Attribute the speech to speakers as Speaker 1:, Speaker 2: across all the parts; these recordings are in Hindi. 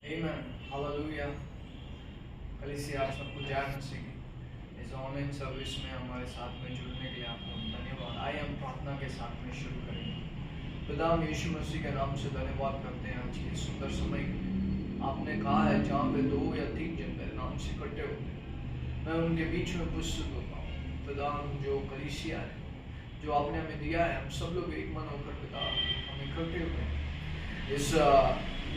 Speaker 1: Amen. Hallelujah. कलीसिया आप सबको जय मसीह की इस ऑनलाइन सर्विस में हमारे साथ में जुड़ने के लिए आपको धन्यवाद। आइए हम प्रार्थना के साथ में शुरू करेंगे। पिता हम यीशु मसीह के नाम से धन्यवाद करते हैं आज के सुंदर समय के लिए। आपने कहा है जहाँ पे 2 या 3 जन मेरे नाम से इकट्ठे होते हैं मैं उनके बीच में उपस्थित होता हूँ। पिता हम जो कलीसिया है जो आपने हमें दिया है हम सब लोग एक मन होकर पिता हम इकट्ठे हुए हैं इस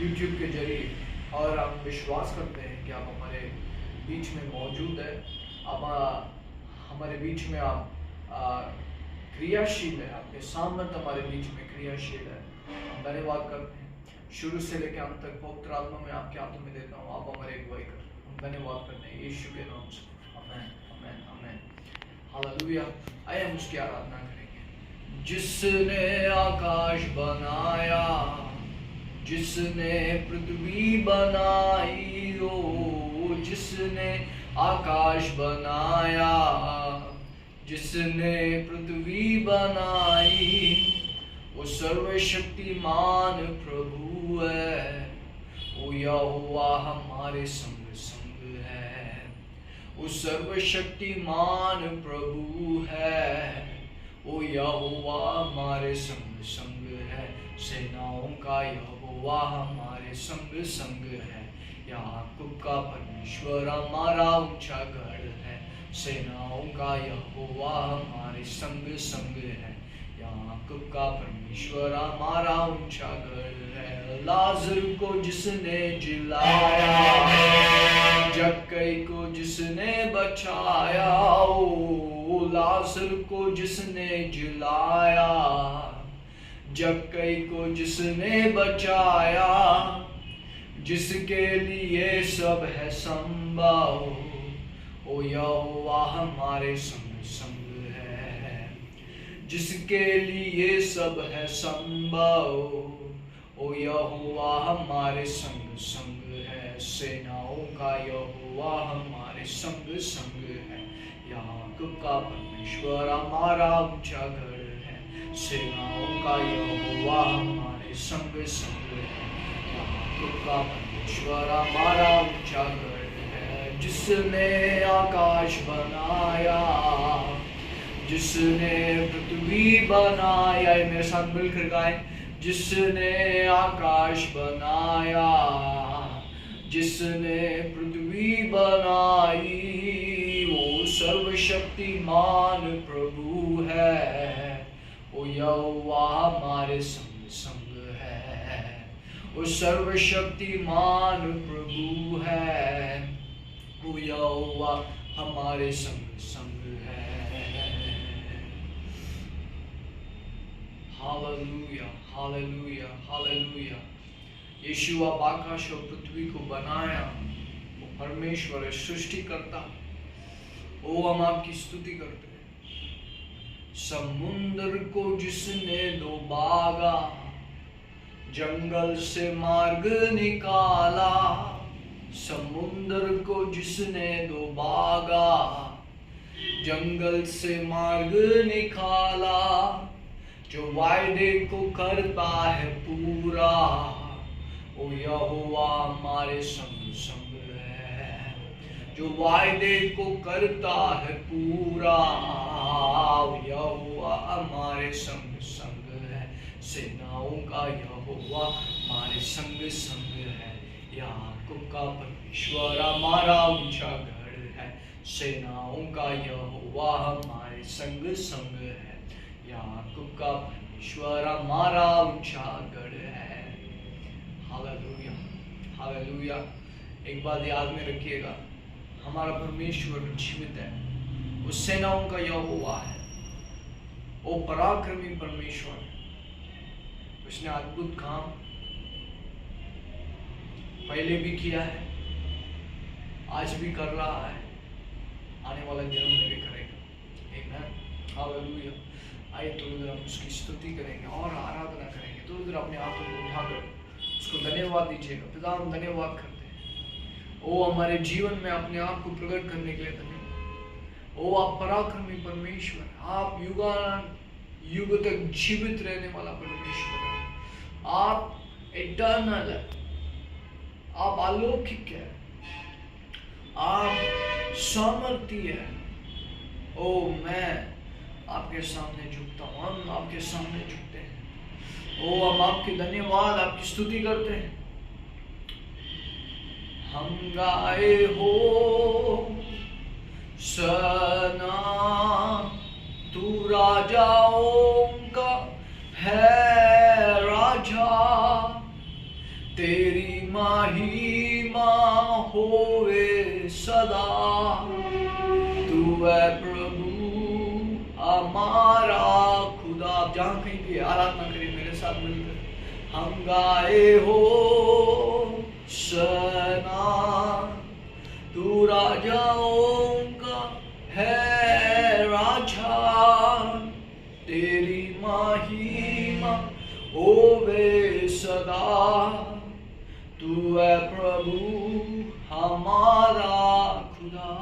Speaker 1: यूट्यूब के जरिए और हम विश्वास करते हैं कि आप हमारे बीच में मौजूद है। आप हमारे बीच में आप क्रियाशील है। आपके सामर्थ हमारे बीच में क्रियाशील है। हम धन्यवाद करते हैं शुरू से लेकर अंत तक पवित्र आत्मा में आपके हाथों में देता हूँ। आप हमारे अगुवाई कर हम धन्यवाद करते हैं यीशु के नाम से। आमेन आमेन आमेन हालेलुया। आइए हम उसकी आराधना करेंगे। जिसने आकाश बनाया जिसने पृथ्वी बनाई हो जिसने आकाश बनाया जिसने पृथ्वी बनाई वो सर्वशक्तिमान प्रभु है। वो यहोवा हमारे संग संग है। वो सर्वशक्तिमान प्रभु है। वो यहोवा हमारे संग संग है। सेनाओं का यहोवा हमारे संग संग है। याकूब का परमेश्वर हमारा ऊंचा गढ़ है। सेनाओं का यहोवा हमारे संग संग है। याकूब का परमेश्वर हमारा ऊंचा गढ़ है। लाजर को जिसने जिलाया जक्कई को जिसने बचाया ओ लाजर को जिसने जिलाया जक्कई को जिसने बचाया जिसके लिए सब है संभव ओ यहोवा हमारे संग संग है। जिसके लिए सब है संभव ओ यहोवा हमारे संग संग है। सेनाओं का यहोवा हमारे संग संग है। याकूब का परमेश्वर हमारा ऊंचा गढ़ है। सेनाओं का यहोवा हमारे संग संग है। याकूब का परमेश्वर हमारा ऊंचा गढ़ है। जिसने आकाश बनाया जिसने पृथ्वी बनाया मेरे साथ मिलकर गाएं। जिसने आकाश बनाया जिसने पृथ्वी बनाई वो सर्वशक्तिमान प्रभु है। वो यहोवा हमारे संग संग है। वो सर्वशक्तिमान प्रभु है। वो यहोवा हमारे संग संग है। Hallelujah hallelujah hallelujah. यीशु आप आकाश और पृथ्वी को बनाया वो परमेश्वर है सृष्टि करता। ओ हम आपकी स्तुति करते हैं। समुद्र को जिसने डुबागा जंगल से मार्ग निकाला समुद्र को जिसने डुबागा जंगल से मार्ग निकाला जो वायदे को करता है पूरा ओ यहोवा हमारे संग संग है। जो वायदे को करता है पूरा यहोवा हमारे संग संग है। सेनाओं का यहोवा हमारे संग संग है। याकूब का परमेश्वर हमारा ऊंचा गढ़ है। सेनाओं का यहोवा हमारे संग संग है। याकूब का परमेश्वर हमारा ऊंचा गढ़ है। Hallelujah hallelujah. एक बात याद में रखिएगा हमारा परमेश्वर जीवित है। वो सेनाओं का यहोवा है। वो पराक्रमी परमेश्वर है। उसने अद्भुत काम पहले भी किया है आज भी कर रहा है आने वाले दिनों में भी करेगा। आमीन हालेलुया। आइए थोड़ी देर हम उसकी स्तुति करेंगे और आराधना करेंगे। थोड़ी देर अपने हाथों को उठाकर उसको धन्यवाद दीजिएगा। पिता हम धन्यवाद करते हैं ओ हमारे जीवन में अपने आप को प्रकट करने के लिए धन्यवाद। ओ आप पराक्रमी परमेश्वर आप युगान युग तक जीवित रहने वाला परमेश्वर है। आप इटर्नल है। आप अलौकिक है, आप सामर्थ्य है। ओ मैं आपके सामने झुकता हूँ, हम आपके सामने झुकते हैं। ओ हम आपके धन्यवाद, आपकी स्तुति करते हैं। हम गाए हो सना, तू राजाओं का है राजा, तेरी महिमा होवे सदा। तू है प्रभु हमारा खुदा। आप जहाँ कहीं भी आराधना करें मेरे साथ मिलकर। हम गाए हो सना, तू राजाओं का है राजा, तेरी महिमा होवे सदा। तू है प्रभु हमारा खुदा।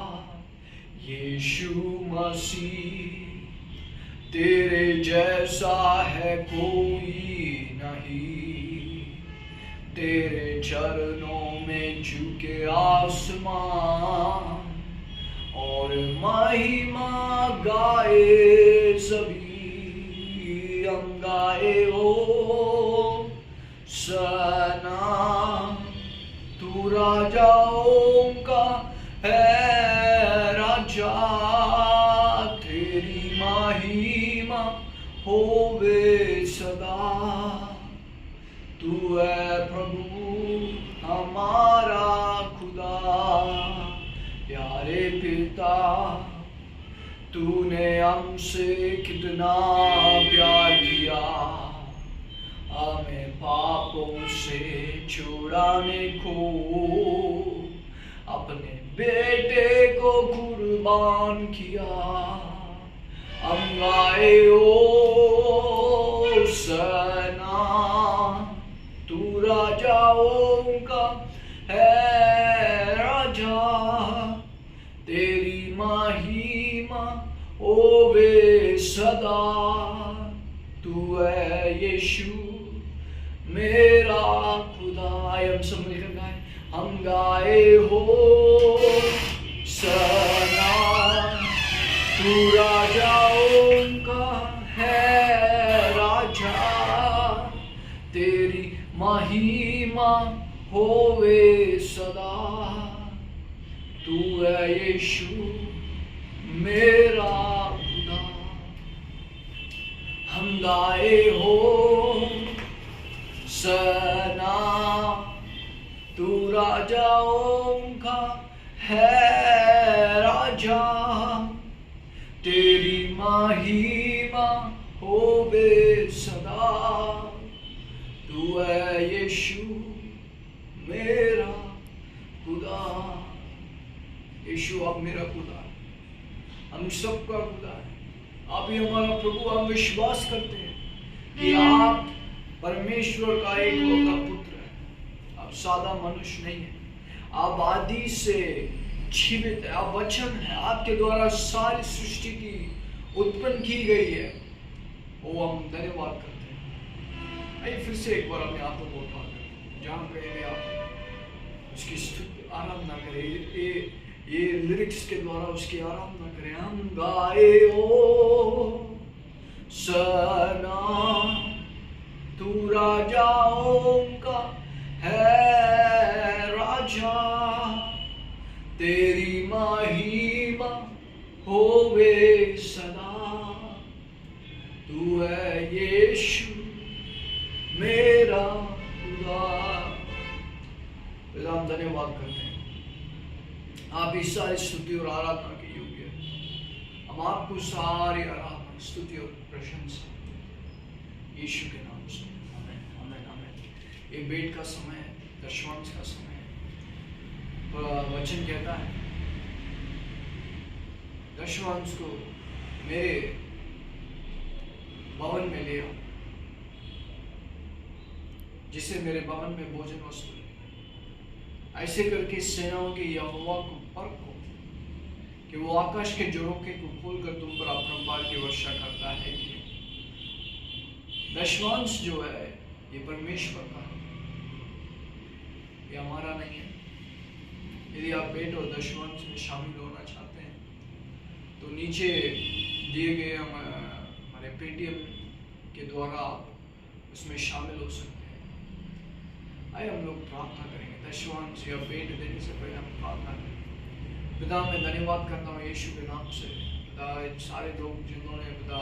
Speaker 1: यीशु मसीह तेरे जैसा है कोई नहीं, तेरे चरणों में झुके आसमान और महिमा गाए सभी। हम गाए हो सना, तू राजाओं का है राजा, तेरी महिमा होवे सदा। तू है प्रभु हमारा खुदा। प्यारे पिता, तूने हमसे कितना प्यार किया, हमें पापों से छुड़ाने को अपने बेटे को कुर्बान किया। हम गाए ओ सना, तू राजाओं का है राजा, तेरी महिमा होवे सदा। तू है यीशु मेरा खुदा। हम सब मिलकर गाए। हम गाए हो सना, तू राजाओं का है राजा, तेरी महिमा होवे सदा। तू है यीशु मेरा खुदा। हम गाए हो सना, तू राजाओं का है राजा, तेरी महिमा होवे सदा। तू है यीशु मेरा खुदा। यीशु आप मेरा खुदा है, हम सबका खुदा है। आप ही हमारा प्रभु। हम विश्वास करते हैं कि आप परमेश्वर का एकलौता पुत्र है। आप सादा मनुष्य नहीं है, आप आदि से जीवित है, आप वचन है, आपके द्वारा सारी सृष्टि की उत्पन्न की गई है। वो हम धन्यवाद करते हैं। आइए फिर से एक बार अपने आप को उठा कर जहाँ पे भी आप उसकी स्तुति आराधना करें, ये लिरिक्स के द्वारा उसकी आराधना करें। हम गाए ओ सना, तू राजाओं का है राजा, तेरी महिमा होवे सदा। तू है यीशु मेरा खुदा। हम धन्यवाद करते हैं, आप इस सारी स्तुति और आराधना के योग्य हैं। हम आपको सारी आराधना स्तुति और प्रशंसा यीशु के नाम से। आमीन आमीन आमीन। ये भेंट का समय है, दशवांश का समय है। वचन कहता है दशवांश को मेरे भवन में ले आओ, जिसे मेरे भवन में भोजन वस्तु। ऐसे करके सेनाओं के यहोवा को परखो कि वो आकाश के झरोखे को खोलकर तुम पर अपना बाल की वर्षा करता है कि नहीं। दशवांश जो है ये परमेश्वर का है। ये हमारा नहीं है। यदि आप भेंट और दशमांश में शामिल होना चाहते हैं तो नीचे दिए गए हमारे पेटीएम के द्वारा आप उसमें शामिल हो सकते हैं। आइए हम लोग प्रार्थना करेंगे। दशमांश या भेंट देने से पहले हम प्रार्थना करेंगे। पिता, मैं धन्यवाद करता हूँ यीशु के नाम से। पिता, सारे लोग जिन्होंने पिता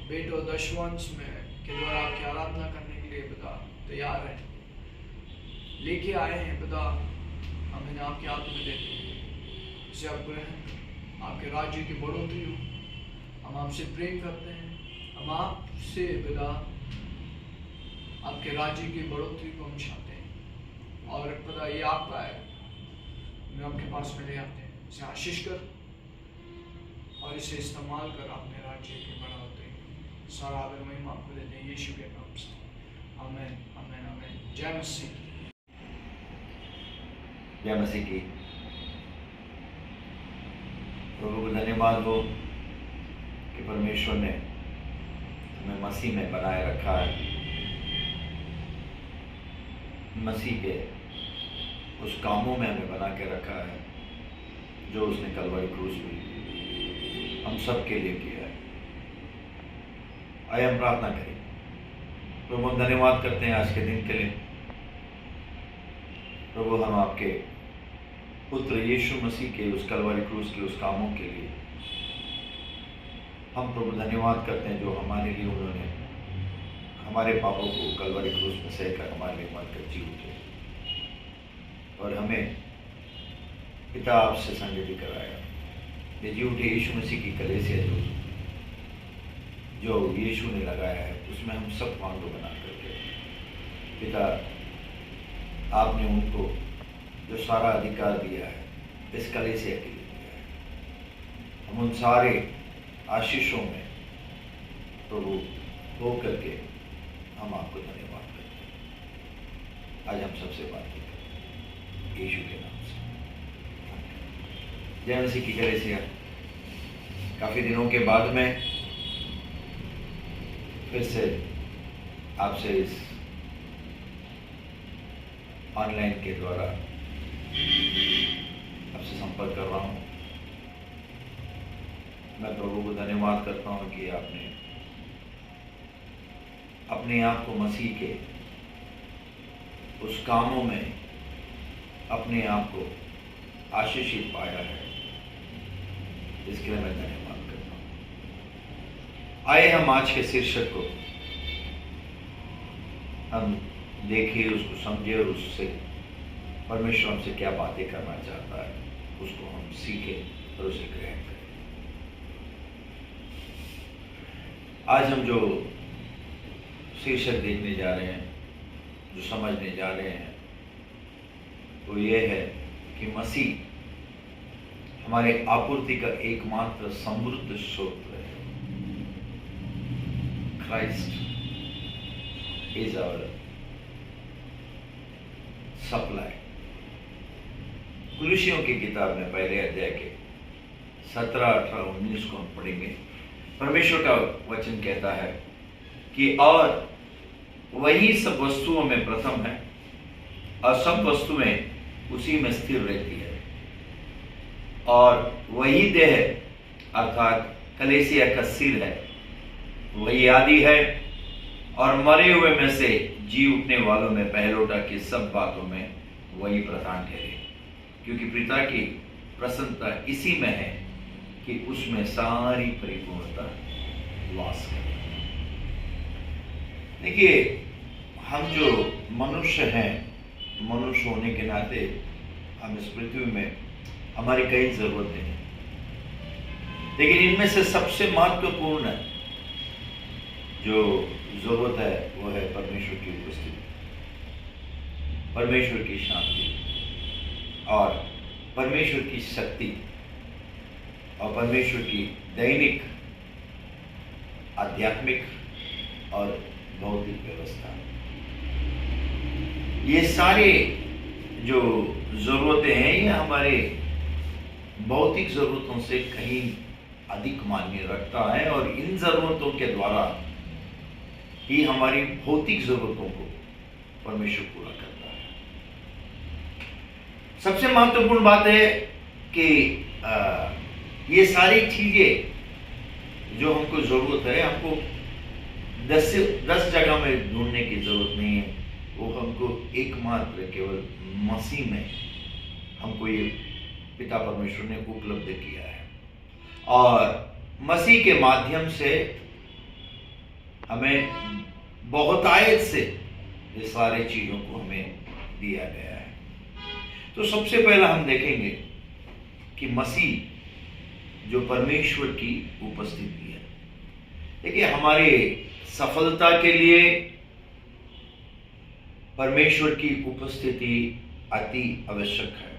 Speaker 1: भेंट और दशमांश में के द्वारा आपकी आराधना करने के लिए पिता तैयार है, लेके आए हैं पिता, हम इन्हें आपके हाथ में देते हैं। इसे आप ग्रहण करें, आपके राज्य की बढ़ोतरी हो। हम आपसे प्रेम करते हैं, हम आपसे पिता आपके राज्य की बढ़ोतरी को हम चाहते हैं। और पिता ये आपका है, मैं आपके पास में ले आते हैं। इसे आशीष कर और इसे इस्तेमाल कर अपने राज्य की बढ़ोतरी। सारा आदर महिमा आपको देते हैं यीशु के नाम से। आमीन, आमीन, आमीन। जय मसीह।
Speaker 2: जय मसीह की। प्रभु को धन्यवाद हो कि परमेश्वर ने हमें मसीह में बनाए रखा है। मसीह के उस कामों में हमें बना के रखा है जो उसने कलवरी क्रूस में हम सब के लिए किया है। आइए हम प्रार्थना करें। प्रभु हम धन्यवाद करते हैं आज के दिन के लिए। प्रभु हम आपके पुत्र यीशु मसीह के उस कलवरी क्रूस के उस कामों के लिए हम प्रभु धन्यवाद करते हैं जो हमारे लिए उन्होंने हमारे पापों को कलवरी क्रूस में सहकर हमारे लिए मरकर जी उठे और हमें पिता आपसे संगति कराया। ये जी उठे यीशु मसीह की कलीसिया जो यीशु ने लगाया है उसमें हम सब मांगो बना करके पिता आपने उनको जो सारा अधिकार दिया है इस कलीसिया के लिए दिया है। हम उन सारे आशीषों में प्रभु हो करके हम आपको धन्यवाद करते हैं। आज हम सबसे बात करें यीशु के नाम से। जय मसीह की कलीसिया। काफ़ी दिनों के बाद में फिर से आपसे इस ऑनलाइन के द्वारा आपसे संपर्क कर रहा हूँ। मैं प्रभु को धन्यवाद करता हूँ कि आपने अपने आप को मसीह के उस कामों में अपने आप को आशीषित पाया है, इसके लिए मैं धन्यवाद करता हूँ। आइए हम आज के शीर्षक को हम देखिए, उसको समझे और उससे परमेश्वर हमसे क्या बातें करना चाहता है उसको हम सीखें और उसे ग्रहण करें। आज हम जो शीर्षक देखने जा रहे हैं, जो समझने जा रहे हैं, वो ये है कि मसीह हमारे आपूर्ति का एकमात्र समृद्ध स्रोत है। Christ is our supply. कुलुसियों की किताब में पहले अध्याय के 17, 18, 19 को हम पढ़ेंगे। परमेश्वर का वचन कहता है कि और वही सब वस्तुओं में प्रथम है और सब वस्तुएं उसी में स्थिर रहती है, और वही देह अर्थात कलीसिया का सिर है। वही आदि है और मरे हुए में से जी उठने वालों में पहलोटा की सब बातों में वही प्रधान ठहरे, क्योंकि पिता की प्रसन्नता इसी में है कि उसमें सारी परिपूर्णता वास करे। देखिए, हम जो मनुष्य हैं, मनुष्य होने के नाते हम इस पृथ्वी में हमारी कई जरूरतें हैं, लेकिन इनमें से सबसे महत्वपूर्ण जो जरूरत है वो है परमेश्वर की उपस्थिति, परमेश्वर की शांति और परमेश्वर की शक्ति और परमेश्वर की दैनिक आध्यात्मिक और भौतिक व्यवस्था। ये सारे जो जरूरतें हैं ये हमारे भौतिक जरूरतों से कहीं अधिक मायने रखता है, और इन जरूरतों के द्वारा ही हमारी भौतिक जरूरतों को परमेश्वर पूरा करता है। सबसे महत्वपूर्ण बात है कि ये सारी चीजें जो हमको जरूरत है, हमको 10 जगह में ढूंढने की जरूरत नहीं है। वो हमको एकमात्र केवल मसीह में हमको ये पिता परमेश्वर ने उपलब्ध किया है, और मसीह के माध्यम से हमें बहुतायत से ये सारे चीजों को हमें दिया गया है। तो सबसे पहला हम देखेंगे कि मसीह जो परमेश्वर की उपस्थिति है। देखिए, हमारे सफलता के लिए परमेश्वर की उपस्थिति अति आवश्यक है।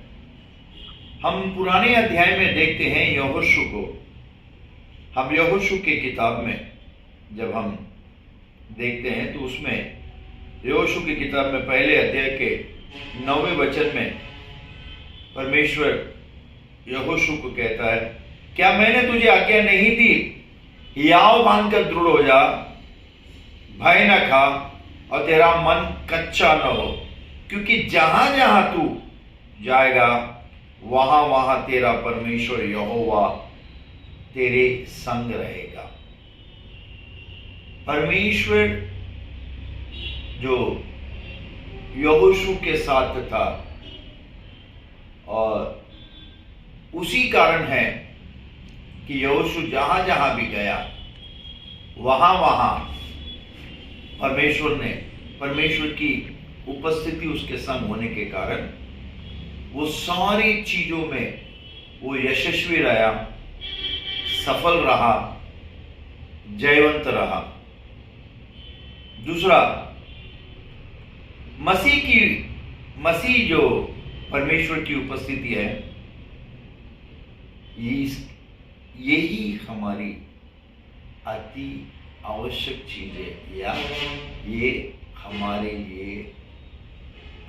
Speaker 2: हम पुराने अध्याय में देखते हैं यहोशू को। हम यहोशू की किताब में जब हम देखते हैं तो उसमें यहोशू की किताब में पहले अध्याय के 9वें वचन में परमेश्वर यहोशू को कहता है, क्या मैंने तुझे आज्ञा नहीं दी, हियाव बांधकर दृढ़ हो जा, भय न खा और तेरा मन कच्चा न हो, क्योंकि जहां जहां तू जाएगा वहां वहां तेरा परमेश्वर यहोवा तेरे संग रहेगा। परमेश्वर जो यहोशू के साथ था, और उसी कारण है कि यहोशू जहां जहां भी गया वहां वहां परमेश्वर की उपस्थिति उसके संग होने के कारण वो सारी चीजों में वो यशस्वी रहा, सफल रहा, जयवंत रहा। दूसरा, मसीह जो परमेश्वर की उपस्थिति है, यही हमारी अति आवश्यक चीज है, या ये हमारे लिए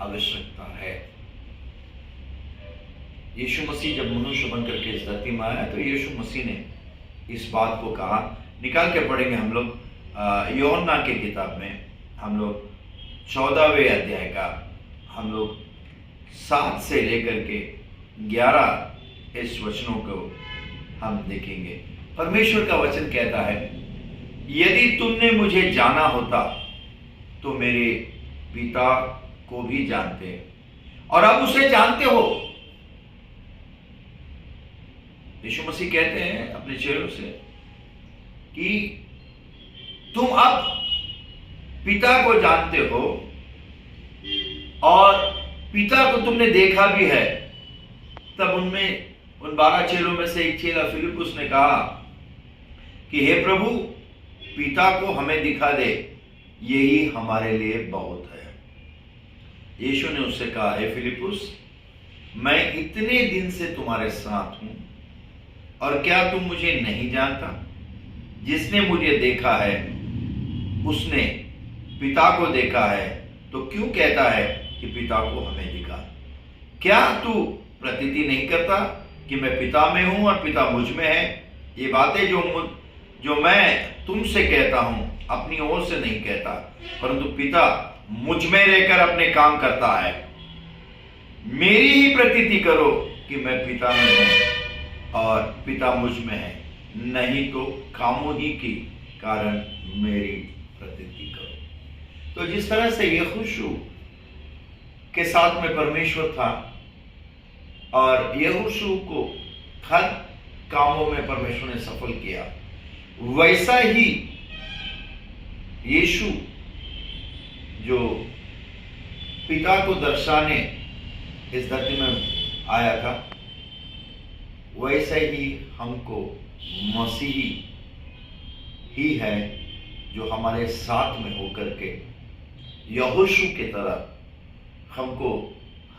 Speaker 2: आवश्यकता है। यीशु मसीह जब मनुष्य बनकर के इस धरती में आया तो यीशु मसीह ने इस बात को कहा। निकाल के पढ़ेंगे हम लोग यूहन्ना की किताब में, हम लोग 14वें अध्याय का हम लोग 7 से लेकर के 11 इस वचनों को हम देखेंगे। परमेश्वर का वचन कहता है, यदि तुमने मुझे जाना होता तो मेरे पिता को भी जानते और अब उसे जानते हो। यीशु मसीह कहते हैं अपने चेलों से कि तुम अब पिता को जानते हो और पिता को तुमने देखा भी है। तब उन 12 चेलों में से एक चेला फिलिपुस ने कहा कि हे प्रभु, पिता को हमें दिखा दे, यही हमारे लिए बहुत है। यीशु ने उससे कहा, हे फिलिपुस, मैं इतने दिन से तुम्हारे साथ हूं और क्या तुम मुझे नहीं जानता? जिसने मुझे देखा है उसने पिता को देखा है, तो क्यों कहता है कि पिता को हमें दिखा? क्या तू प्रतीति नहीं करता कि मैं पिता में हूं और पिता मुझ में है? ये बातें जो मैं तुमसे कहता हूं अपनी ओर से नहीं कहता, परंतु पिता मुझ में रहकर अपने काम करता है। मेरी ही प्रतीति करो कि मैं पिता में हूं और पिता मुझ में है, नहीं तो कामों ही के कारण मेरी प्रतीति करो। तो जिस तरह से यहोशू के साथ में परमेश्वर था और यहोशू को हर कामों में परमेश्वर ने सफल किया, वैसा ही यीशु जो पिता को दर्शाने इस धरती में आया था, वैसा ही हमको मसीही ही है जो हमारे साथ में होकर के यहोशू की तरह हमको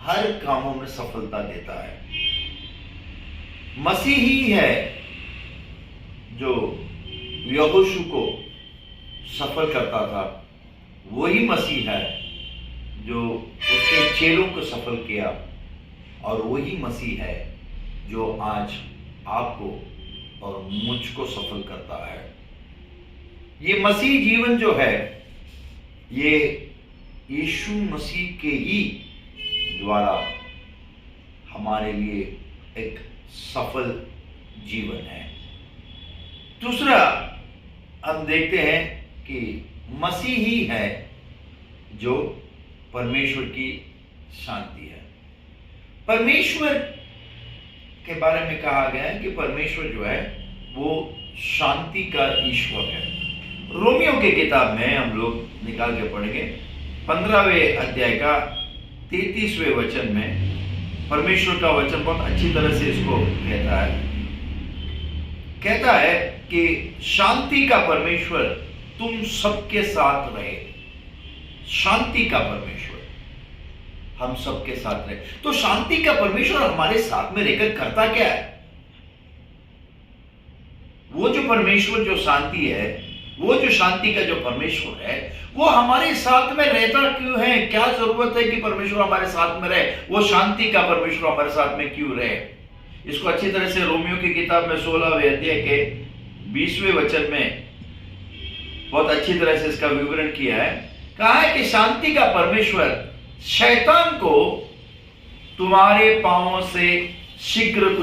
Speaker 2: हर कामों में सफलता देता है। मसीह ही है जो यहोशू को सफल करता था, वही मसीह है जो उसके चेलों को सफल किया, और वही मसीह है जो आज आपको और मुझको सफल करता है। ये मसीह जीवन जो है, ये यीशु मसीह के ही द्वारा हमारे लिए एक सफल जीवन है। दूसरा हम देखते हैं कि मसीह ही है जो परमेश्वर की शांति है। परमेश्वर के बारे में कहा गया है कि परमेश्वर जो है वो शांति का ईश्वर है। रोमियो की किताब में हम लोग निकाल के पढ़ेंगे 15वें अध्याय का 33वें वचन में परमेश्वर का वचन बहुत अच्छी तरह से इसको कहता है कि शांति का परमेश्वर तुम सबके साथ रहे। शांति का परमेश्वर हम सबके साथ रहे। तो शांति का परमेश्वर हमारे साथ में रहकर करता क्या है? वो जो परमेश्वर जो शांति है, वो जो शांति का जो परमेश्वर है, वो हमारे साथ में रहता क्यों है? क्या जरूरत है कि परमेश्वर हमारे साथ में रहे? वो शांति का परमेश्वर हमारे साथ में क्यों रहे? इसको अच्छी तरह से रोमियो की किताब में 16वें अध्याय के 20वें वचन में बहुत अच्छी तरह से इसका विवरण किया है। कहा है कि शांति का परमेश्वर शैतान को तुम्हारे पांवों से शीघ्र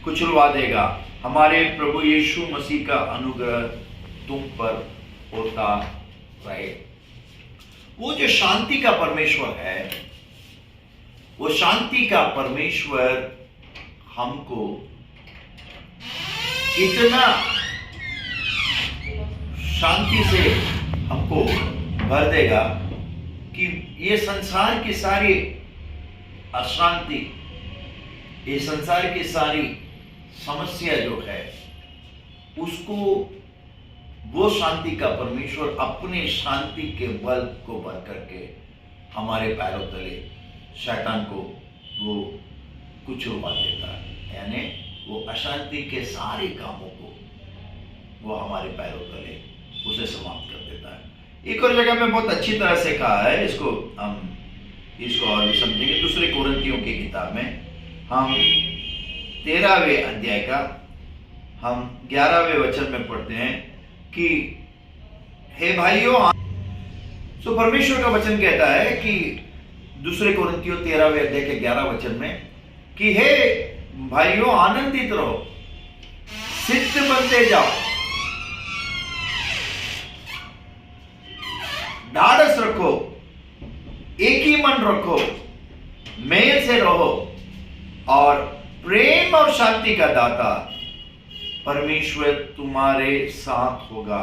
Speaker 2: कुचलवा देगा। हमारे प्रभु यीशु मसीह का अनुग्रह तुम पर होता रहे। वो जो शांति का परमेश्वर है, वो शांति का परमेश्वर हमको इतना शांति से हमको भर देगा कि ये संसार की सारी अशांति, ये संसार की सारी समस्या जो है, उसको वो शांति का परमेश्वर अपने शांति के बल को भर करके हमारे पैरों तले शैतान को वो कुचलवा देता है। यानी वो अशांति के सारे कामों को वो हमारे पैरों तले उसे समाप्त कर देता है। एक और जगह में बहुत अच्छी तरह से कहा है, इसको हम इसको और भी समझेंगे। दूसरे कोरिन्थियों की किताब में हम 13वें अध्याय का हम 11वें वचन में पढ़ते हैं कि हे भाइयों, तो परमेश्वर का वचन कहता है कि दूसरे कोरिन्थियों 13वें अध्याय के 11 वचन में कि हे भाइयों, आनंदित रहो, सिद्ध बनते जाओ, ढाढ़स रखो, एक ही मन रखो, मेल से रहो और प्रेम और शांति का दाता परमेश्वर तुम्हारे साथ होगा।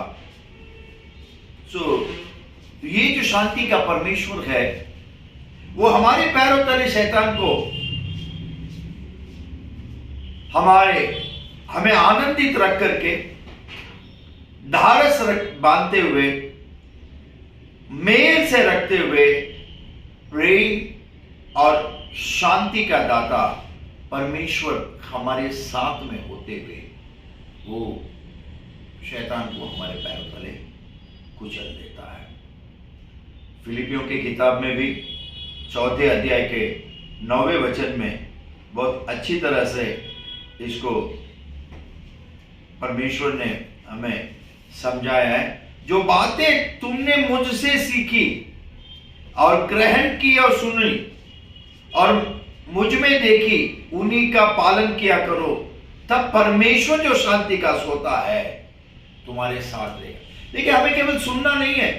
Speaker 2: ये जो शांति का परमेश्वर है, वो हमारे पैरों तले शैतान को हमें आनंदित रख करके, ढाढ़स बांधते हुए, मेल से रखते हुए, प्रेम और शांति का दाता परमेश्वर हमारे साथ में होते हुए वो शैतान को हमारे पैरों तले कुचल देता है। फिलिपियों की किताब में भी 4 अध्याय के 9वें वचन में बहुत अच्छी तरह से इसको परमेश्वर ने हमें समझाया है। जो बातें तुमने मुझसे सीखी और ग्रहण की और सुनी और मुझ में देखी, उन्हीं का पालन किया करो, तब परमेश्वर जो शांति का सोता है तुम्हारे साथ रहेगा। देखिए, हमें केवल सुनना नहीं है,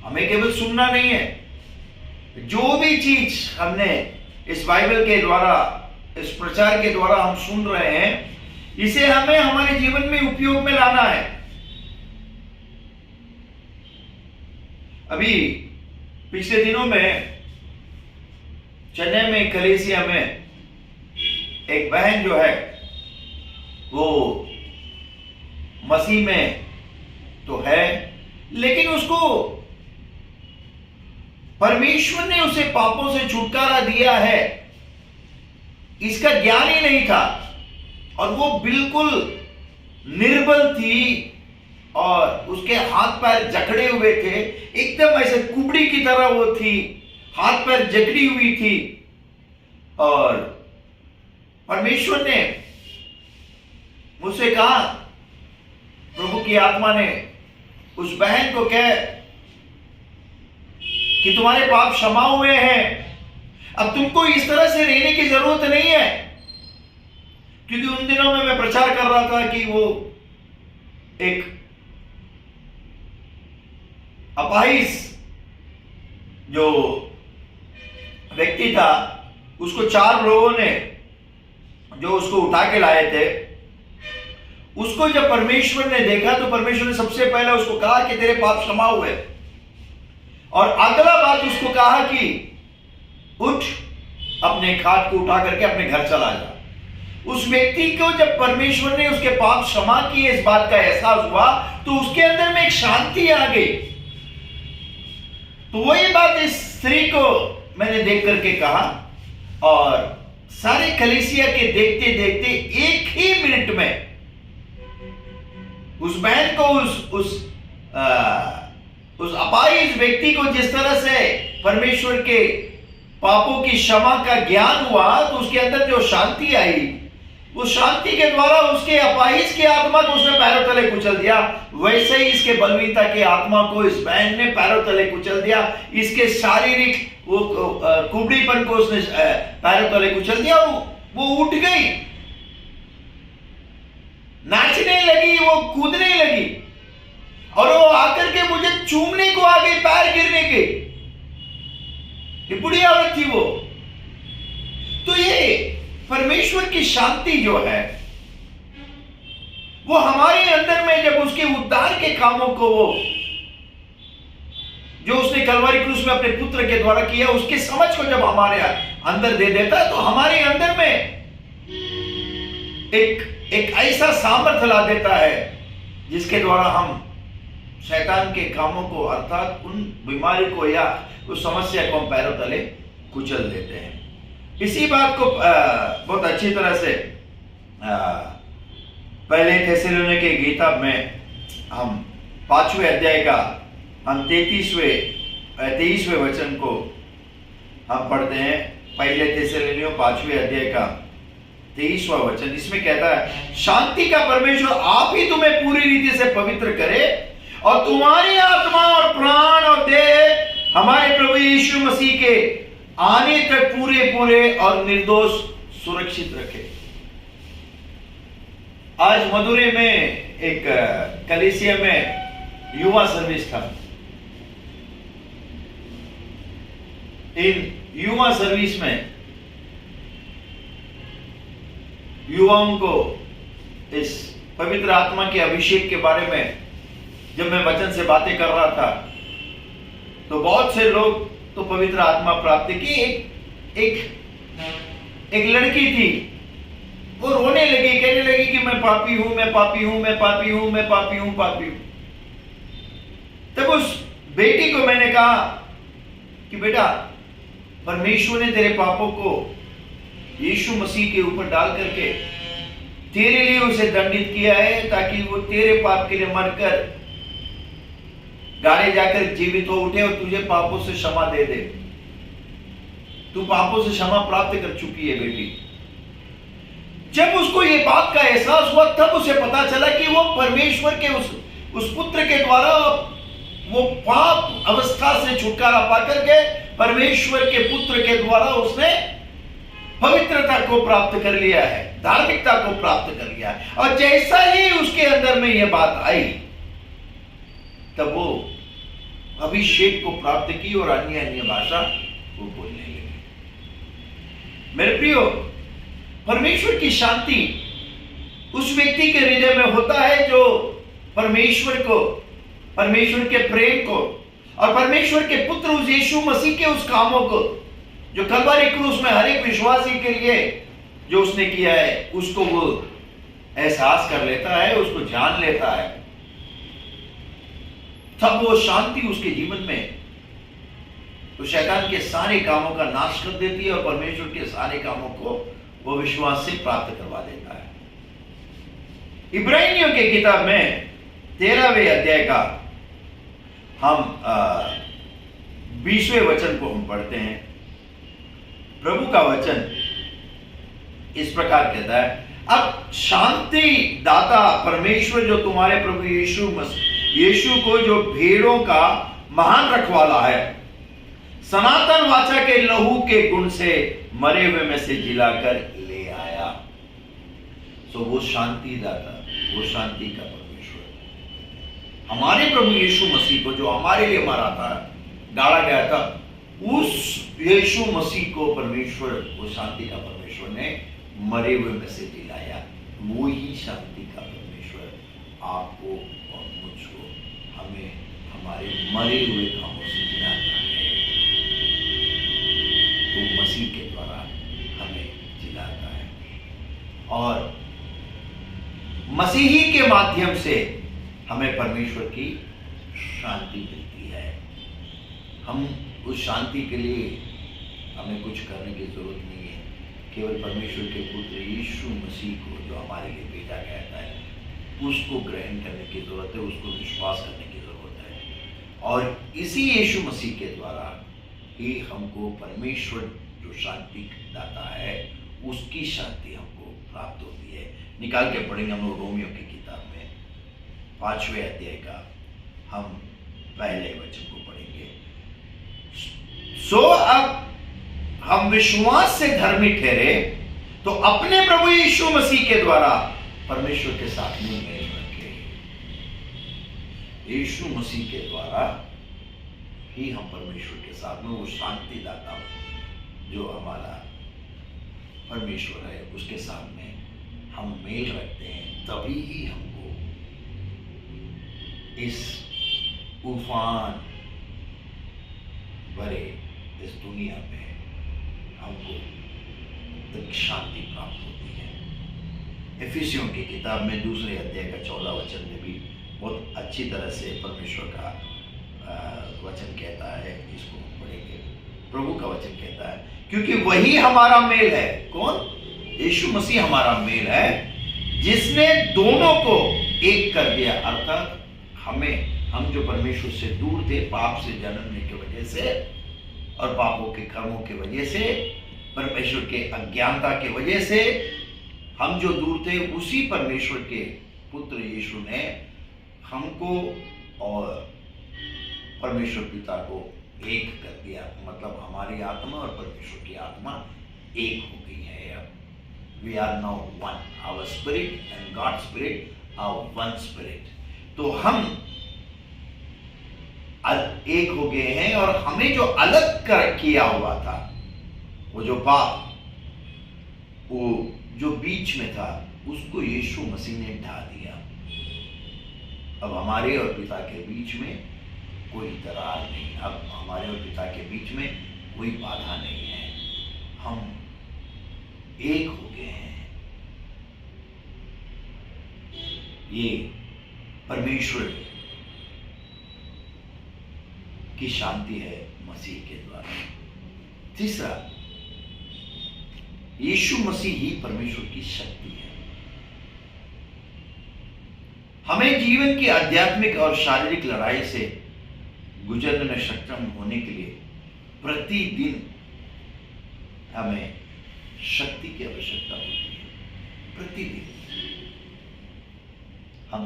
Speaker 2: हमें केवल सुनना नहीं है। जो भी चीज हमने इस बाइबल के द्वारा, इस प्रचार के द्वारा हम सुन रहे हैं, इसे हमें हमारे जीवन में उपयोग में लाना है। अभी पिछले दिनों में चेन्नई में कलेसिया में एक बहन जो है वो मसीह में तो है, लेकिन उसको परमेश्वर ने उसे पापों से छुटकारा दिया है, इसका ज्ञान ही नहीं था और वो बिल्कुल निर्बल थी और उसके हाथ पैर जकड़े हुए थे, एकदम ऐसे कुबड़ी की तरह वो थी, हाथ पैर जकड़ी हुई थी। और परमेश्वर ने मुझसे कहा, प्रभु की आत्मा ने उस बहन को कह कि तुम्हारे पाप क्षमा हुए हैं, अब तुमको इस तरह से रहने की जरूरत नहीं है, क्योंकि उन दिनों में मैं प्रचार कर रहा था कि वो एक अपाहिज जो व्यक्ति था, उसको 4 लोगों ने जो उसको उठा के लाए थे, उसको जब परमेश्वर ने देखा तो परमेश्वर ने सबसे पहले उसको कहा कि तेरे पाप क्षमा हुए, और अगला बात उसको कहा कि उठ, अपने खाट को उठा करके अपने घर चला जा। उस व्यक्ति को जब परमेश्वर ने उसके पाप क्षमा किए, इस बात का एहसास हुआ, तो उसके अंदर में एक शांति आ गई। तो वही बात इस स्त्री को मैंने देख करके कहा, और सारे कलीसिया के देखते देखते एक ही मिनट में उस बहन को उस अपाहिज व्यक्ति को जिस तरह से परमेश्वर के पापों की क्षमा का ज्ञान हुआ, तो उसके अंदर जो शांति आई, उस शांति के द्वारा उसके अपाहिज की आत्मा को उसने पैरों तले कुचल दिया। वैसे ही इसके बलवीनता की आत्मा को इस बहन ने पैरों तले कुचल दिया। इसके शारीरिक वो कुबड़ीपन को उसने पैरों तले कुचल दिया। वो उठ गई, नाचने लगी, वो कूदने लगी, और वो आकर के मुझे चूमने को आ गई, पैर गिरने के। बुढ़ी औरत थी वो। तो ये परमेश्वर की शांति जो है, वो हमारे अंदर में जब उसके उद्धार के कामों को वो जो उसने कलवारी क्रूस में अपने पुत्र के द्वारा किया, उसके समझ को जब हमारे अंदर दे देता है, तो हमारे अंदर में एक ऐसा सामर्थ्य ला देता है जिसके द्वारा हम शैतान के कामों को, अर्थात उन बीमारी को या उस समस्या को हम पैरों तले कुचल देते हैं। इसी बात को बहुत अच्छी तरह से पहले थेसलोनिके के गीता में हम 5वें अध्याय का हम 23वें वचन को हम पढ़ते हैं। पहले थेसलोनियों 5वें अध्याय का 23वां वचन, इसमें कहता है, शांति का परमेश्वर आप ही तुम्हें पूरी रीति से पवित्र करे और तुम्हारी आत्मा और प्राण और देह हमारे प्रभु यीशु मसीह के आने तक पूरे और निर्दोष सुरक्षित रखे। आज मदुरै में एक कलीसिया में युवा सर्विस था। इन युवा सर्विस में युवाओं को इस पवित्र आत्मा के अभिषेक के बारे में जब मैं वचन से बातें कर रहा था, तो बहुत से लोग तो पवित्र आत्मा प्राप्त की। एक लड़की थी, वो रोने लगी, कहने लगी कि मैं पापी हूं, मैं पापी हूं, मैं पापी हूं, मैं पापी हूं, पापी हूं। तब उस बेटी को मैंने कहा कि बेटा, परमेश्वर ने तेरे पापों को यीशु मसीह के ऊपर डाल करके तेरे लिए उसे दंडित किया है, ताकि वो तेरे पाप के लिए मरकर गाड़े जाकर जीवित हो उठे और तुझे पापों से क्षमा दे दे। तू पापों से क्षमा प्राप्त कर चुकी है बेटी। जब उसको ये बात का एहसास हुआ, तब उसे पता चला कि वो परमेश्वर के उस पुत्र के द्वारा वो पाप अवस्था से छुटकारा पाकर के परमेश्वर के पुत्र के द्वारा उसने पवित्रता को प्राप्त कर लिया है, धार्मिकता को प्राप्त कर लिया है। और जैसा ही उसके अंदर में यह बात आई, तब वो अभिषेक को प्राप्त की और अन्य भाषा वो बोलने लगी। मेरे प्रियो, परमेश्वर की शांति उस व्यक्ति के हृदय में होता है जो परमेश्वर को, परमेश्वर के प्रेम को और परमेश्वर के पुत्र उस यीशु मसीह के उस कामों को जो कलवारी क्रूस में हर एक विश्वासी के लिए जो उसने किया है, उसको वो एहसास कर लेता है, उसको जान लेता है। तब वो शांति उसके जीवन में तो शैतान के सारे कामों का नाश कर देती है और परमेश्वर के सारे कामों को वो विश्वास से प्राप्त करवा देता है। इब्रानियों के किताब में 13वें अध्याय का हम 20वें वचन को हम पढ़ते हैं। प्रभु का वचन इस प्रकार कहता है, अब शांति दाता परमेश्वर जो तुम्हारे प्रभु यीशु को जो भेड़ों का महान रखवाला है, सनातन वाचा के लहू के गुण से मरे हुए में से जिलाकर ले आया। सो वो शांति दाता, वो शांति का परमेश्वर, हमारे प्रभु यीशु मसीह को जो हमारे लिए मरा था, गाड़ा गया था, उस यीशु मसीह को परमेश्वर, वो शांति का परमेश्वर ने मरे हुए में से जिलाया। वो ही शांति का परमेश्वर आपको और मुझको, हमें हमारे मरे हुए कामों से जिलाता है। वो मसीह के द्वारा हमें जिलाता है और मसीही के माध्यम से हमें परमेश्वर की शांति मिलती है। हम उस शांति के लिए हमें कुछ करने की जरूरत नहीं है, केवल परमेश्वर के पुत्र यीशु मसीह को जो हमारे लिए भेजा गया है उसको ग्रहण करने की जरूरत है, उसको विश्वास करने की जरूरत है। और इसी यीशु मसीह के द्वारा ही हमको परमेश्वर जो शांति दाता है उसकी शांति हमको प्राप्त होती है। निकाल के पढ़ेंगे हम लोग रोमियो की किताब में 5वें अध्याय का हम पहले वचन को पढ़ेंगे। सो अब हम विश्वास से धर्मी ठहरे तो अपने प्रभु यीशु मसीह के द्वारा परमेश्वर के साथ में मेल रखे। यीशु मसीह के द्वारा ही हम परमेश्वर के साथ में, वो शांति दाता जो हमारा परमेश्वर है उसके साथ में हम मेल रखते हैं, तभी ही हमको इस तूफान भरे इस दुनिया में हमको एक शांति प्राप्त होती है। इफिसियों की किताब में 2 अध्याय का 14 वचन में भी बहुत अच्छी तरह से परमेश्वर का वचन कहता है, इसको पढ़ेंगे। प्रभु का वचन कहता है, क्योंकि वही हमारा मेल है। कौन? यीशु मसीह हमारा मेल है, जिसने दोनों को एक कर दिया। अर्थात हम जो परमेश्वर से दूर थे पाप से जन्मने की वजह से और पापों के कर्मों की वजह से, परमेश्वर के अज्ञानता की वजह से हम जो दूर थे, उसी परमेश्वर के पुत्र यीशु ने हमको और परमेश्वर पिता को एक कर दिया। मतलब हमारी आत्मा और परमेश्वर की आत्मा एक हो गई है। अब we are now one, our spirit and God spirit are one spirit. तो हम एक हो गए हैं और हमें जो अलग कर किया हुआ था, वो जो पाप, वो जो बीच में था, उसको यीशु मसीह ने ढा दिया। अब हमारे और पिता के बीच में कोई दरार नहीं, अब हमारे और पिता के बीच में कोई बाधा नहीं है, हम एक हो गए हैं। ये परमेश्वर की शांति है मसीह के द्वारा। तीसरा, यीशु मसीह ही परमेश्वर की शक्ति है। हमें जीवन की आध्यात्मिक और शारीरिक लड़ाई से गुजरने में सक्षम होने के लिए प्रतिदिन हमें शक्ति की आवश्यकता होती है। प्रतिदिन हम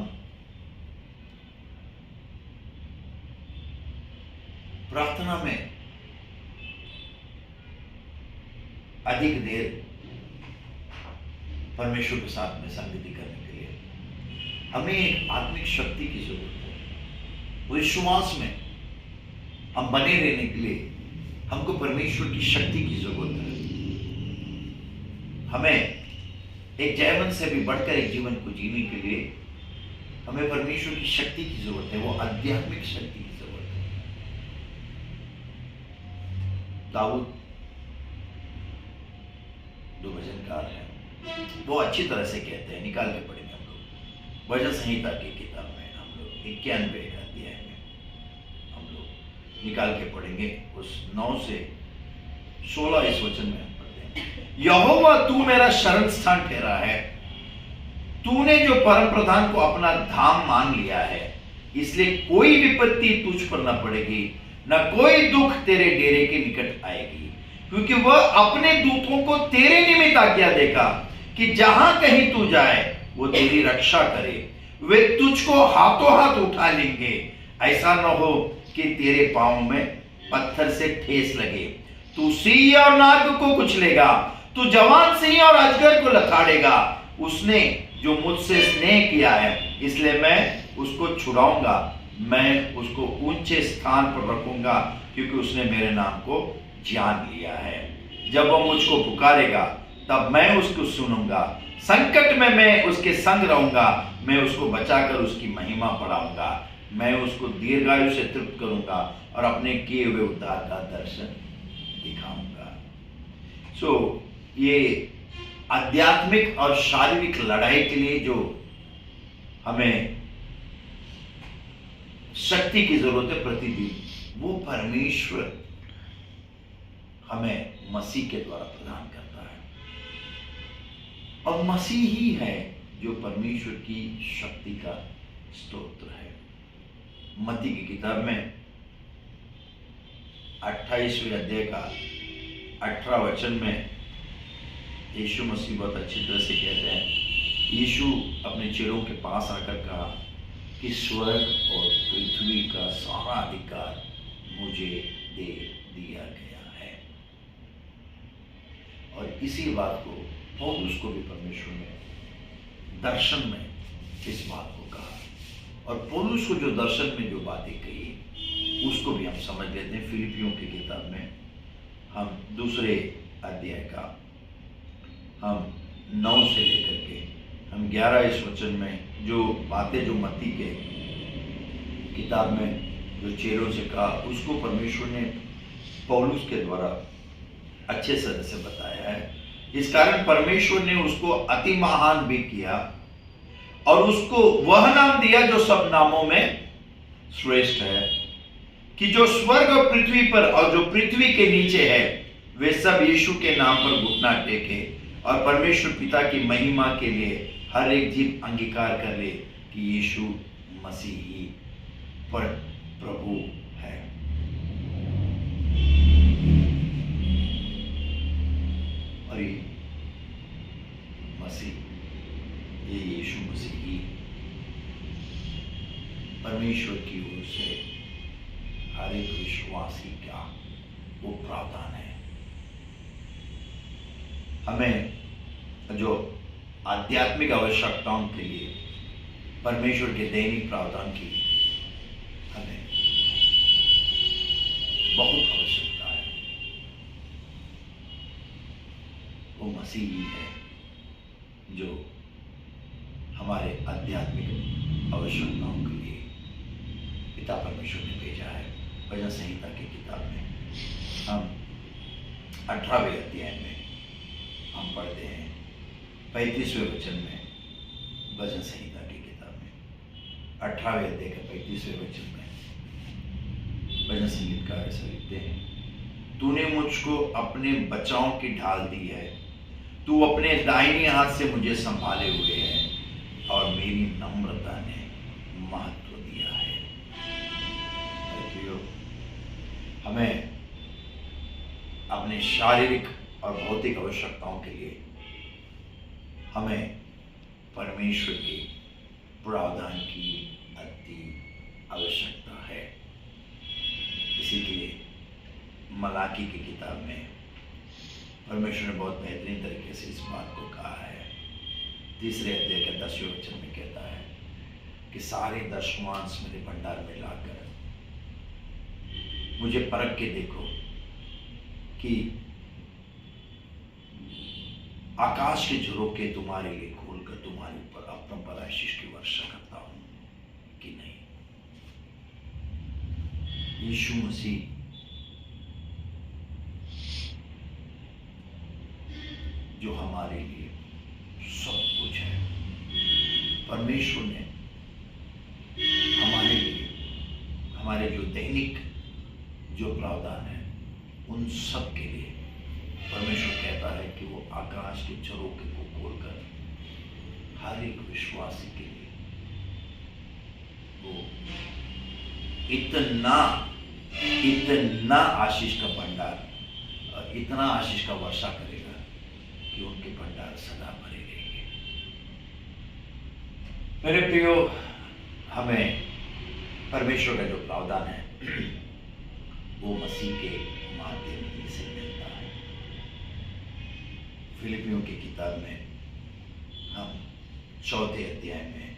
Speaker 2: प्रार्थना में अधिक देर परमेश्वर के साथ में संगति करने के लिए हमें एक आत्मिक शक्ति की जरूरत है। विश्वास में हम बने रहने के लिए हमको परमेश्वर की शक्ति की जरूरत है। हमें एक जयवंत से भी बढ़कर एक जीवन को जीने के लिए हमें परमेश्वर की शक्ति की जरूरत है, वो आध्यात्मिक शक्ति की जरूरत है। दाऊद जो भजनकार है वो अच्छी तरह से कहते हैं, निकाल के पढ़ेंगे हम लोग भजन संहिता की किताब में, हम लोग 91 अध्याय में हम लोग निकाल के पढ़ेंगे, उस 9 से 16 इस वचन में हम पढ़ते हैं। यहोवा तू मेरा शरण स्थान ठहरा है, तूने जो परम प्रधान को अपना धाम मान लिया है, इसलिए कोई विपत्ति तुझ पर न पड़ेगी, न कोई दुख तेरे डेरे के निकट आएगी, क्योंकि वह अपने दूतों को तेरे निमित्त आज्ञा देगा कि जहां कहीं तू जाए वो तेरी रक्षा करे। वे तुझको हाथों हाथ उठा लेंगे, ऐसा न हो कि तेरे पांव में पत्थर से ठेस लगे। तू सिंह और नाग को कुचलेगा, तू जवान सिंह और अजगर को लथाड़ेगा। उसने जो मुझसे स्नेह किया है, इसलिए मैं उसको छुड़ाऊंगा। मैं उसको ऊंचे स्थान पर रखूंगा, क्योंकि उसने मेरे नाम को जान लिया है। जब वह मुझको पुकारेगा, तब मैं उसको सुनूंगा। संकट में मैं उसके संग रहूंगा। मैं उसको बचाकर उसकी महिमा बढ़ाऊंगा। मैं उसको दीर्घायु से तृप्त करूंगा और अपने किए हुए उद्धार का दर्शन दिखाऊंगा। ये आध्यात्मिक और शारीरिक लड़ाई के लिए जो हमें शक्ति की जरूरत है प्रतिदिन, वो परमेश्वर हमें मसीह के द्वारा प्रदान करता है। और मसीह ही है जो परमेश्वर की शक्ति का स्तोत्र है। मत्ती की किताब में 28वें अध्याय का 18 वचन में यीशु मसीह बहुत अच्छी तरह से कहते हैं। यीशु अपने चेलों के पास आकर कहा कि स्वर्ग और पृथ्वी का सारा अधिकार मुझे दे दिया गया है। और इसी बात को पौलुस को भी परमेश्वर ने दर्शन में इस बात को कहा। और पौलुस को जो दर्शन में जो बातें कही, उसको भी हम समझ लेते हैं। फिलिपियों की किताब में हम 2 अध्याय का हम 9 से लेकर के हम 11 इस वचन में जो बातें जो मत्ती के किताब में जो चेलों से कहा, उसको परमेश्वर ने पौलुस के द्वारा अच्छे तरह से बताया है। इस कारण परमेश्वर ने उसको अति महान भी किया और उसको वह नाम दिया जो सब नामों में श्रेष्ठ है, कि जो स्वर्ग और पृथ्वी पर और जो पृथ्वी के नीचे है, वे सब यीशु के नाम पर घुटना टेके और परमेश्वर पिता की महिमा के लिए हर एक जीव अंगीकार कर ले कि यीशु मसीह ही पर प्रभु है। और ये मसीह, ये यीशु मसीह ही परमेश्वर की ओर से हर एक विश्वासी का वो प्रावधान है। हमें जो आध्यात्मिक आवश्यकताओं के लिए परमेश्वर के दैनिक प्रावधान की हमें बहुत आवश्यकता है। वो मसीह ही है जो हमारे आध्यात्मिक आवश्यकताओं के लिए पिता परमेश्वर ने भेजा है। भजन संहिता की किताब में हम 18वें अध्याय में हम पढ़ते हैं 35वें वचन में। भजन संहिता की किताब में 18वें अध्याय के 35वें वचन में भजन संगीतकार ऐसा लिखते हैं, तूने मुझको अपने बचाव की ढाल दी है, तू अपने दाहिने हाथ से मुझे संभाले हुए है और मेरी नम्रता ने महत्व दिया है। हमें अपने शारीरिक और भौतिक आवश्यकताओं के लिए हमें परमेश्वर के प्रावधान की अति आवश्यकता है। इसी के लिए मलाकी की किताब में परमेश्वर ने बहुत बेहतरीन तरीके से इस बात को कहा है। 3 अध्याय के 10वें वचन में कहता है कि सारे दशमांश मेरे भंडार में लाकर मुझे परख के देखो कि आकाश के झरोखे तुम्हारे लिए खोलकर तुम्हारे ऊपर अपना पर आशीष की वर्षा करता हूं कि नहीं। यीशु मसीह जो हमारे लिए सब कुछ है, परमेश्वर ने हमारे लिए हमारे जो दैनिक जो प्रावधान है, उन सब के लिए परमेश्वर कहता है कि वो आकाश के झरोखे को खोलकर हर एक विश्वासी के लिए वो इतना आशीष का भंडार और इतना आशीष का वर्षा करेगा कि उनके भंडार सदा भरे रहेंगे। मेरे प्रियो, हमें परमेश्वर का जो प्रावधान है वो मसीह के माध्यम ही से मिलता है। फिलिपियों की किताब में हम 4 अध्याय में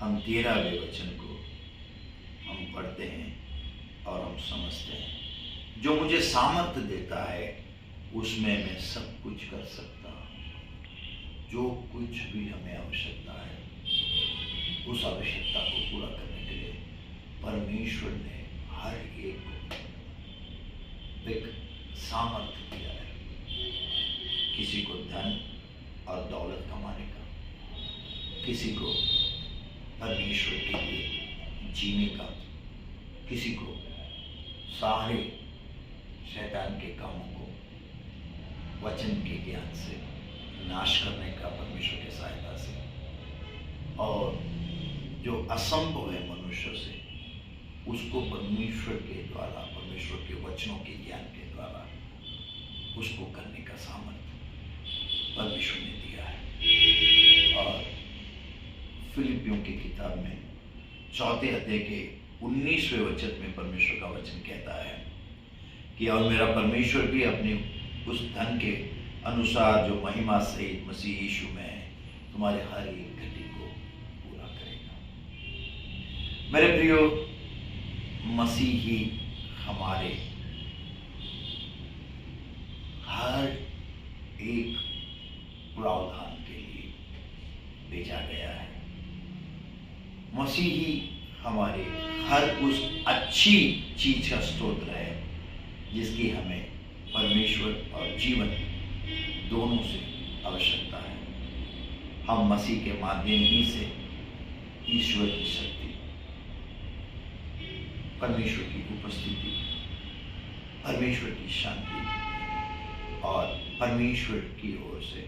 Speaker 2: हम 13वें वचन को हम पढ़ते हैं और हम समझते हैं, जो मुझे सामर्थ्य देता है उसमें मैं सब कुछ कर सकता हूँ। जो कुछ भी हमें आवश्यकता है उस आवश्यकता को पूरा करने के लिए परमेश्वर ने हर एक को एक सामर्थ्य दिया है। किसी को धन और दौलत कमाने का, किसी को परमेश्वर के लिए जीने का, किसी को सारे शैतान के कामों को वचन के ज्ञान से नाश करने का परमेश्वर की सहायता से, और जो असंभव है मनुष्य से उसको परमेश्वर के द्वारा, परमेश्वर के वचनों के ज्ञान के द्वारा उसको करने का सामर्थ्य परमेश्वर ने दिया है। और फिलिपियों की किताब में 4 अध्याय के 19वें वचन में परमेश्वर का वचन कहता है कि और मेरा परमेश्वर भी अपने उस धन के अनुसार जो महिमा सहित मसीह यीशु में है तुम्हारे हर एक घटी को पूरा करेगा। मेरे प्रियो, मसीह ही हमारे हर एक प्रावधान के लिए भेजा गया है। मसीह ही हमारे हर उस अच्छी चीज का स्रोत है जिसकी हमें परमेश्वर और जीवन दोनों से आवश्यकता है। हम मसीह के माध्यम ही से ईश्वर की शक्ति, परमेश्वर की उपस्थिति, परमेश्वर की शांति और परमेश्वर की ओर से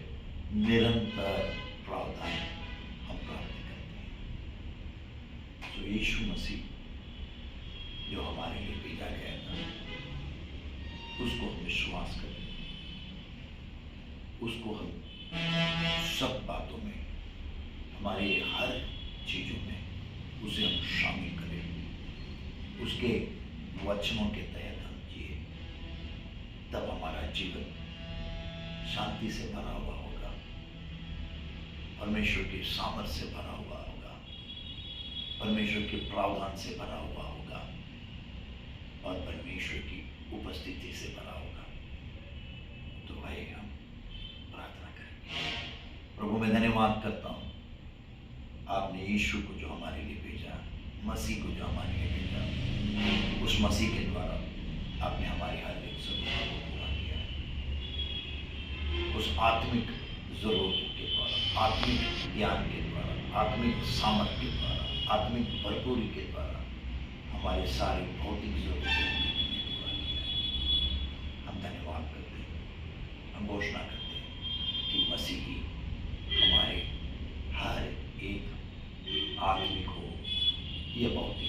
Speaker 2: निरंतर प्रावधान हम प्राप्त करते हैं। तो यीशु मसीह जो हमारे लिए भेजा गया था उसको हम विश्वास करें, उसको हम सब बातों में, हमारे हर चीजों में उसे हम शामिल करें, उसके वचनों के तहत हम जिए, तब हमारा जीवन शांति से भरा हुआ होगा, परमेश्वर के सामर्थ्य से भरा हुआ होगा, परमेश्वर के प्रावधान से भरा हुआ होगा और परमेश्वर की उपस्थिति से भरा होगा। तो भाई हम प्रार्थना करेंगे। प्रभु मैं धन्यवाद करता हूँ, आपने यीशु को जो हमारे लिए भेजा, मसीह को जो हमारे लिए भेजा, उस मसीह के द्वारा आपने हमारी हर एक जरूरत को पूरा किया है। उस आत्मिक जरूरत के द्वारा, आत्मिक ज्ञान के द्वारा, आत्मिक सामर्थ्य के द्वारा, आत्मिक भरपूरी के द्वारा हमारे सारे भौतिक जरूरतों को पूरा किया है। हम धन्यवाद करते हैं, हम घोषणा करते हैं कि मसीह ही हमारे हर एक आत्मिक हो या भौतिक